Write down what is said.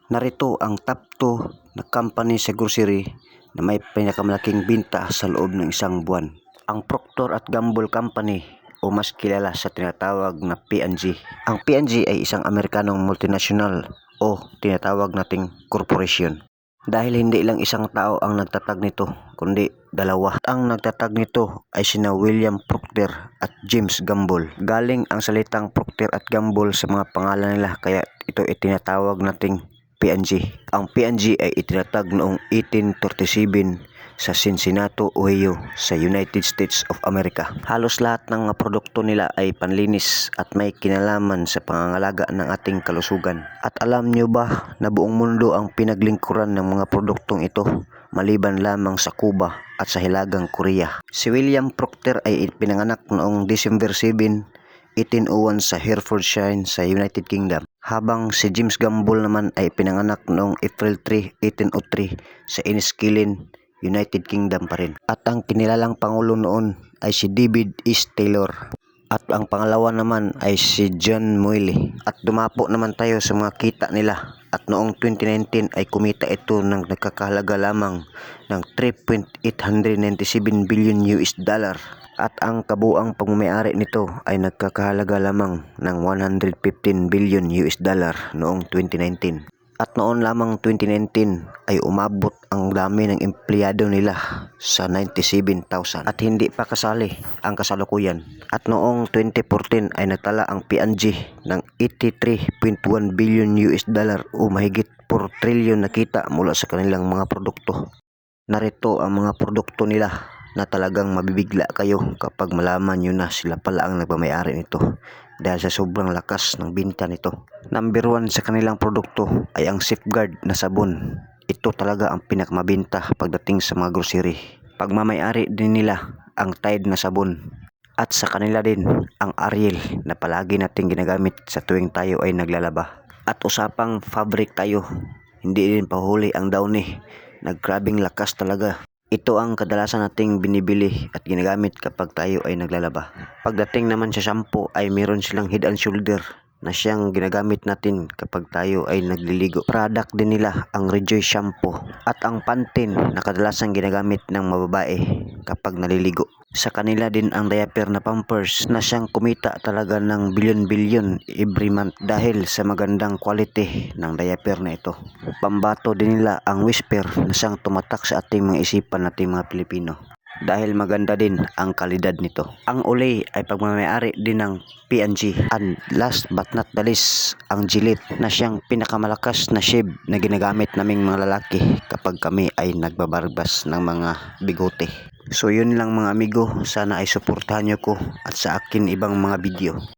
Narito ang top 2 na company sa grocery na may pinakamalaking binta sa loob ng isang buwan. Ang Procter & Gamble Company o mas kilala sa tinatawag na P&G. Ang P&G ay isang Amerikanong multinational o tinatawag nating corporation. Dahil hindi lang isang tao ang nagtatag nito, kundi dalawa. Ang nagtatag nito ay sina William Procter at James Gamble. Galing ang salitang Procter & Gamble sa mga pangalan nila, kaya ito ay tinatawag nating P&G. Ang P&G ay itinatag noong 1837 sa Cincinnati, Ohio, sa United States of America. Halos lahat ng mga produkto nila ay panlinis at may kinalaman sa pangangalaga ng ating kalusugan. At alam nyo ba na buong mundo ang pinaglingkuran ng mga produktong ito, maliban lamang sa Cuba at sa Hilagang Korea? Si William Procter ay pinanganak noong December 7, 1801 sa Herefordshire sa United Kingdom. Habang si James Gamble naman ay pinanganak noong April 3, 1803 sa Enniskillen, United Kingdom pa rin. At ang kinilalang pangulo noon ay si David S. Taylor. At ang pangalawa naman ay si John Moyle. At dumapo naman tayo sa mga kita nila. At noong 2019 ay kumita ito ng nagkakahalaga lamang ng 3.897 billion US dollar. At ang kabuang pagmamayari nito ay nagkakahalaga lamang ng 115 billion US dollar noong 2019. At noon lamang 2019 ay umabot ang dami ng empleyado nila sa 97,000 at hindi pa kasali ang kasalukuyan. At noong 2014 ay natala ang P&G ng 83.1 billion US dollar o mahigit 4 trillion na kita mula sa kanilang mga produkto. Narito ang mga produkto nila na talagang mabibigla kayo kapag malaman nyo na sila pala ang nagmamayari nito dahil sa sobrang lakas ng binta nito. Number 1 sa kanilang produkto ay ang Safeguard na sabon. Ito talaga ang pinakamabinta pagdating sa mga grocery. Pagmamayari din nila ang Tide na sabon. At sa kanila din ang Ariel na palagi nating ginagamit sa tuwing tayo ay naglalaba. At usapang fabric tayo, hindi din pahuli ang Downy. Naggrabing lakas talaga. Ito ang kadalasan nating binibili at ginagamit kapag tayo ay naglalaba. Pagdating naman sa shampoo ay meron silang Head and Shoulder na siyang ginagamit natin kapag tayo ay nagliligo. Product din nila ang Rejoice Shampoo at ang Pantene na kadalasang ginagamit ng mababae kapag naliligo. Sa kanila din ang diaper na Pampers na siyang kumita talaga ng bilyon-bilyon every month dahil sa magandang quality ng diaper na ito. Pambato din nila ang Whisper na siyang tumatak sa ating mga isipan nating mga Pilipino dahil maganda din ang kalidad nito. Ang Olay ay pagmamayari din ng P&G. And last but not the least, ang Gillette na siyang pinakamalakas na shave na ginagamit naming mga lalaki kapag kami ay nagbabarbas ng mga bigote. So yun lang mga amigo, sana ay suportahan nyo ko at sa akin ibang mga video.